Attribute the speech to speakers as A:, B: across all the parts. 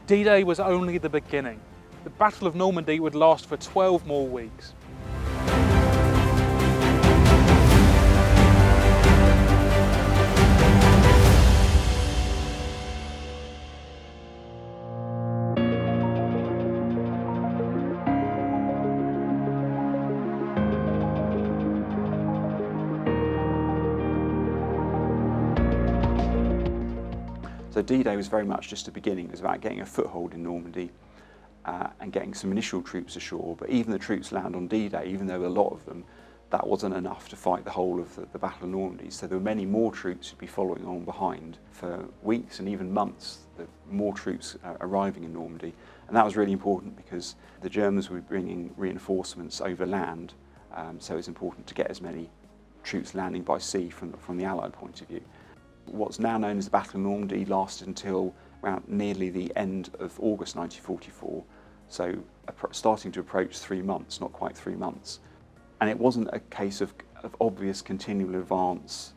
A: D-Day was only the beginning. The Battle of Normandy would last for 12 more weeks.
B: So D-Day was very much just a beginning. It was about getting a foothold in Normandy and getting some initial troops ashore. But even the troops land on D-Day, even though a lot of them, that wasn't enough to fight the whole of the Battle of Normandy. So there were many more troops who'd be following on behind for weeks and even months. More troops arriving in Normandy. And that was really important because the Germans were bringing reinforcements over land. So it's important to get as many troops landing by sea from the Allied point of view. What's now known as the Battle of Normandy lasted until around nearly the end of August 1944, so starting to approach 3 months, not quite 3 months. And it wasn't a case of obvious continual advance.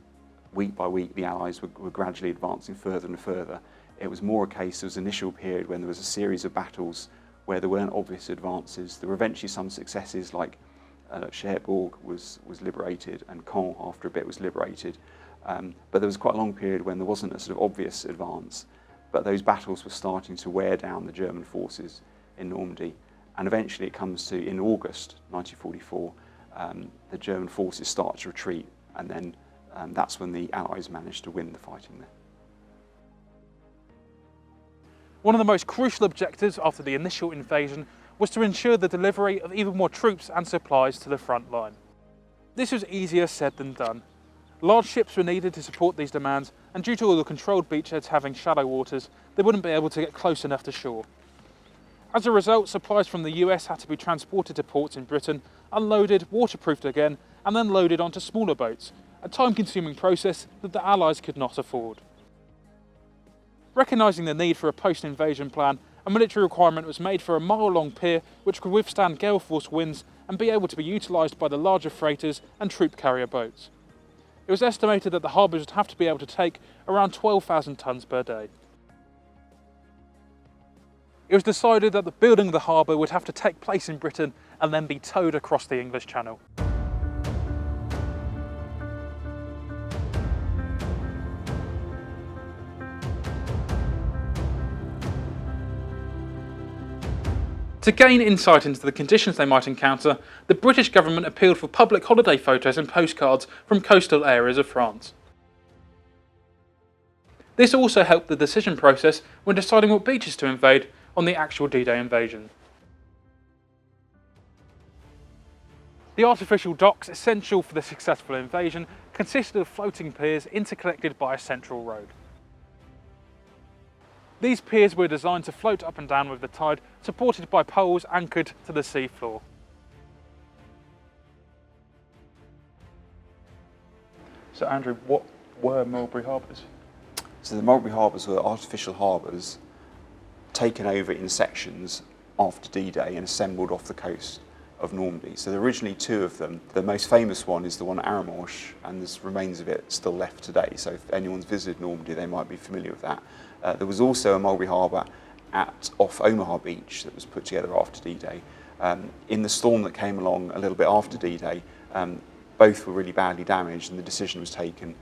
B: Week by week, the Allies were gradually advancing further and further. It was more a case of an initial period when there was a series of battles where there weren't obvious advances. There were eventually some successes, like Cherbourg was liberated and Caen after a bit was liberated. But there was quite a long period when there wasn't a sort of obvious advance, but those battles were starting to wear down the German forces in Normandy, and eventually it comes to, in August 1944, the German forces start to retreat, and then that's when the Allies managed to win the fighting there.
A: One of the most crucial objectives after the initial invasion was to ensure the delivery of even more troops and supplies to the front line. This was easier said than done. Large ships were needed to support these demands, and due to all the controlled beachheads having shallow waters, they wouldn't be able to get close enough to shore. As a result, supplies from the US had to be transported to ports in Britain, unloaded, waterproofed again, and then loaded onto smaller boats, a time-consuming process that the Allies could not afford. Recognising the need for a post-invasion plan, a military requirement was made for a mile-long pier which could withstand gale-force winds and be able to be utilised by the larger freighters and troop carrier boats. It was estimated that the harbours would have to be able to take around 12,000 tonnes per day. It was decided that the building of the harbour would have to take place in Britain and then be towed across the English Channel. To gain insight into the conditions they might encounter, the British government appealed for public holiday photos and postcards from coastal areas of France. This also helped the decision process when deciding what beaches to invade on the actual D-Day invasion. The artificial docks essential for the successful invasion consisted of floating piers interconnected by a central road. These piers were designed to float up and down with the tide, supported by poles anchored to the sea floor. So Andrew, what were Mulberry harbours?
B: So the Mulberry harbours were artificial harbours taken over in sections after D-Day and assembled off the coast of Normandy. So there are originally 2 of them. The most famous one is the one at Airfix, and there's remains of it still left today. So if anyone's visited Normandy, they might be familiar with that. There was also a Mulberry harbour off Omaha Beach that was put together after D-Day. In the storm that came along a little bit after D-Day, both were really badly damaged, and the decision was taken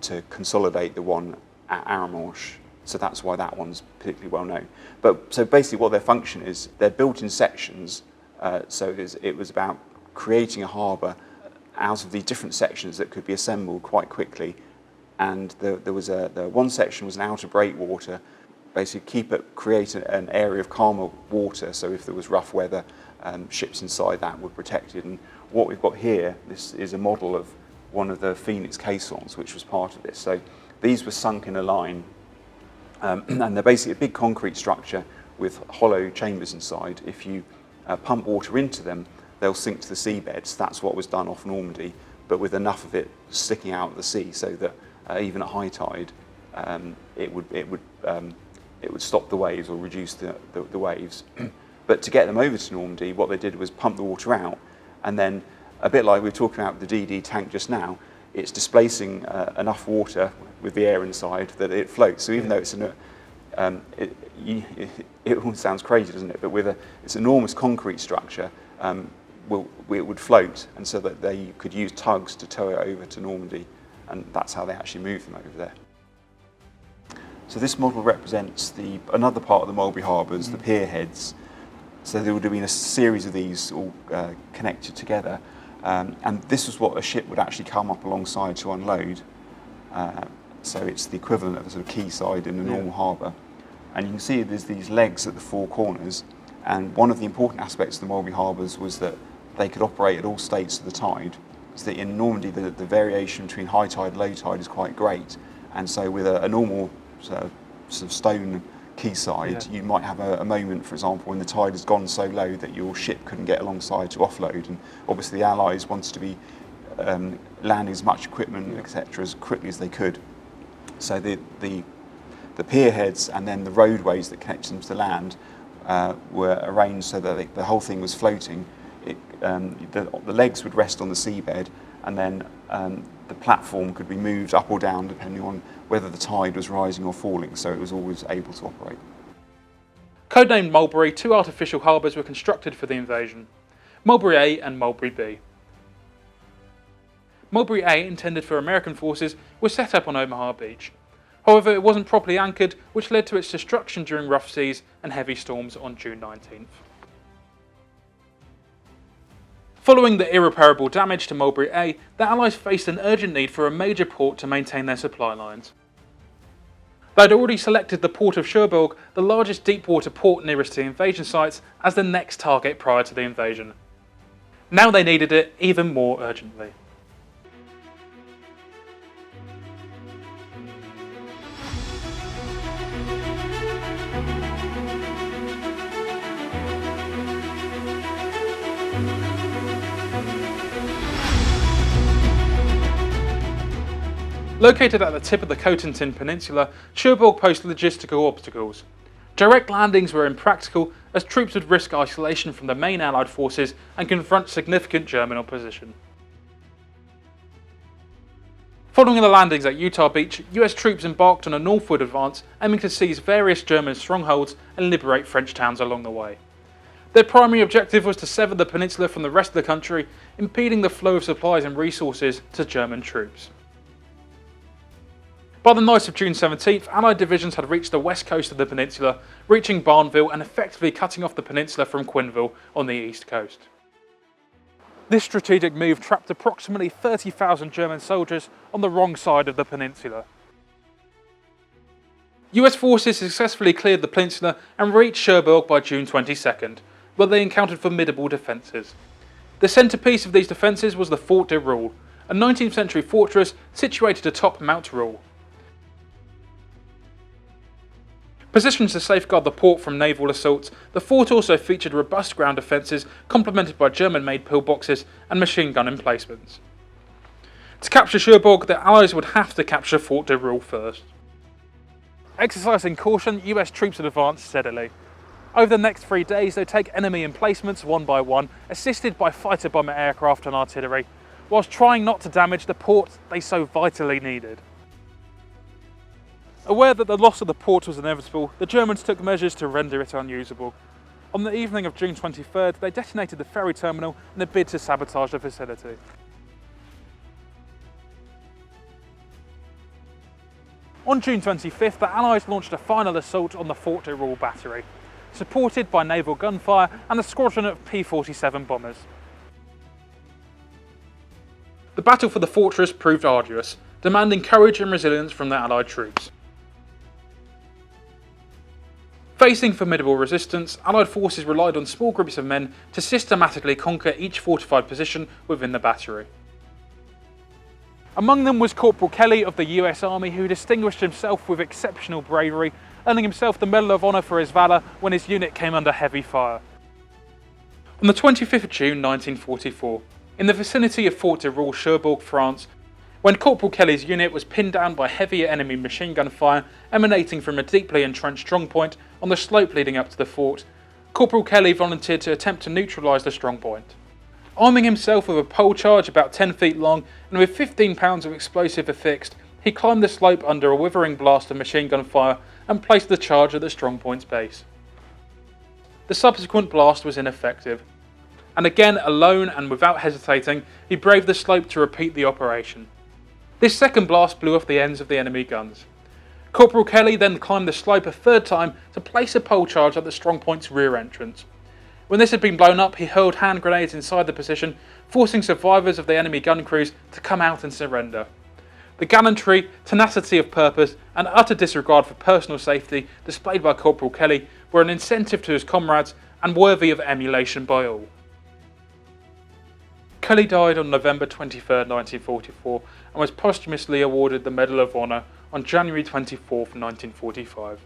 B: to consolidate the one at Airfix. So that's why that one's particularly well known. So basically what their function is, they're built in sections. So it was about creating a harbour out of these different sections that could be assembled quite quickly. And the one section was an outer breakwater, basically create an area of calmer water, so if there was rough weather, ships inside that were protected. And what we've got here, this is a model of one of the Phoenix caissons, which was part of this. So these were sunk in a line, and they're basically a big concrete structure with hollow chambers inside. If you pump water into them, they'll sink to the seabeds. That's what was done off Normandy, but with enough of it sticking out of the sea so that even at high tide, it would stop the waves or reduce the waves. But to get them over to Normandy, what they did was pump the water out, and then a bit like we were talking about the DD tank just now, it's displacing enough water with the air inside that it floats. So even though it's it all sounds crazy, doesn't it? But with this enormous concrete structure, it would float, and so that they could use tugs to tow it over to Normandy, and that's how they actually moved them over there. So this model represents another part of the Mulberry harbours, the pier heads. So there would have been a series of these all connected together, and this was what a ship would actually come up alongside to unload. So it's the equivalent of a sort of quayside in a normal harbour. And you can see there's these legs at the four corners, and one of the important aspects of the Mulberry harbours was that they could operate at all states of the tide. So that in Normandy the variation between high tide and low tide is quite great, and so with a normal sort of stone quayside, you might have a moment, for example, when the tide has gone so low that your ship couldn't get alongside to offload, and obviously the Allies wanted to be landing as much equipment, etc., as quickly as they could. So the pier heads and then the roadways that connected them to the land were arranged so that the whole thing was floating. The legs would rest on the seabed, and then the platform could be moved up or down depending on whether the tide was rising or falling, so it was always able to operate.
A: Codenamed Mulberry, two artificial harbours were constructed for the invasion: Mulberry A and Mulberry B. Mulberry A, intended for American forces, was set up on Omaha Beach. However, it wasn't properly anchored, which led to its destruction during rough seas and heavy storms on June 19th. Following the irreparable damage to Mulberry A, the Allies faced an urgent need for a major port to maintain their supply lines. They had already selected the port of Cherbourg, the largest deep-water port nearest to the invasion sites, as the next target prior to the invasion. Now they needed it even more urgently. Located at the tip of the Cotentin Peninsula, Cherbourg posed logistical obstacles. Direct landings were impractical, as troops would risk isolation from the main Allied forces and confront significant German opposition. Following the landings at Utah Beach, US troops embarked on a northward advance, aiming to seize various German strongholds and liberate French towns along the way. Their primary objective was to sever the peninsula from the rest of the country, impeding the flow of supplies and resources to German troops. By the night of June 17th, Allied divisions had reached the west coast of the peninsula, reaching Barneville and effectively cutting off the peninsula from Quinville on the east coast. This strategic move trapped approximately 30,000 German soldiers on the wrong side of the peninsula. US forces successfully cleared the peninsula and reached Cherbourg by June 22nd, where they encountered formidable defences. The centrepiece of these defences was the Fort de Roule, a 19th century fortress situated atop Mount Roule. Positioned to safeguard the port from naval assaults, the fort also featured robust ground defences complemented by German-made pillboxes and machine gun emplacements. To capture Cherbourg, the Allies would have to capture Fort de Roule first. Exercising caution, US troops had advanced steadily. Over the next 3 days, they'd take enemy emplacements one by one, assisted by fighter bomber aircraft and artillery, whilst trying not to damage the port they so vitally needed. Aware that the loss of the port was inevitable, the Germans took measures to render it unusable. On the evening of June 23rd, they detonated the ferry terminal in a bid to sabotage the facility. On June 25th, the Allies launched a final assault on the Fort de Roule battery, supported by naval gunfire and a squadron of P-47 bombers. The battle for the fortress proved arduous, demanding courage and resilience from the Allied troops. Facing formidable resistance, Allied forces relied on small groups of men to systematically conquer each fortified position within the battery. Among them was Corporal Kelly of the US Army, who distinguished himself with exceptional bravery, earning himself the Medal of Honor for his valour when his unit came under heavy fire. On the 25th of June 1944, in the vicinity of Fort de Roule, Cherbourg, France, when Corporal Kelly's unit was pinned down by heavy enemy machine gun fire emanating from a deeply entrenched strongpoint on the slope leading up to the fort, Corporal Kelly volunteered to attempt to neutralise the strongpoint. Arming himself with a pole charge about 10 feet long and with 15 pounds of explosive affixed, he climbed the slope under a withering blast of machine gun fire and placed the charge at the strongpoint's base. The subsequent blast was ineffective, and again, alone and without hesitating, he braved the slope to repeat the operation. This second blast blew off the ends of the enemy guns. Corporal Kelly then climbed the slope a third time to place a pole charge at the strongpoint's rear entrance. When this had been blown up, he hurled hand grenades inside the position, forcing survivors of the enemy gun crews to come out and surrender. The gallantry, tenacity of purpose, and utter disregard for personal safety displayed by Corporal Kelly were an incentive to his comrades and worthy of emulation by all. Kelly died on November 23, 1944, and was posthumously awarded the Medal of Honor on January 24, 1945.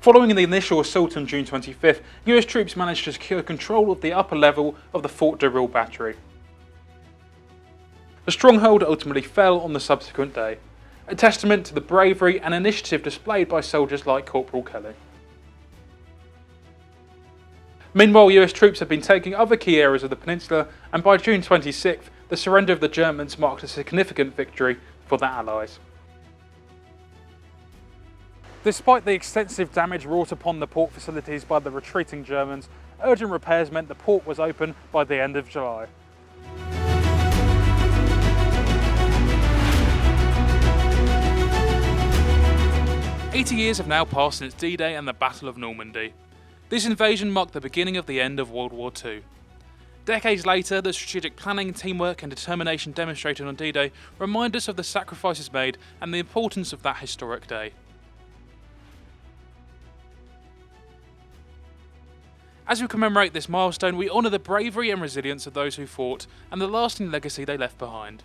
A: Following the initial assault on June 25th, US troops managed to secure control of the upper level of the Fort de Rille battery. The stronghold ultimately fell on the subsequent day, a testament to the bravery and initiative displayed by soldiers like Corporal Kelly. Meanwhile, US troops had been taking other key areas of the peninsula, and by June 26th, the surrender of the Germans marked a significant victory for the Allies. Despite the extensive damage wrought upon the port facilities by the retreating Germans, urgent repairs meant the port was open by the end of July. "80 years have now passed since D-Day and the Battle of Normandy. This invasion marked the beginning of the end of World War II. Decades later, the strategic planning, teamwork and determination demonstrated on D-Day remind us of the sacrifices made and the importance of that historic day. As we commemorate this milestone, we honour the bravery and resilience of those who fought and the lasting legacy they left behind.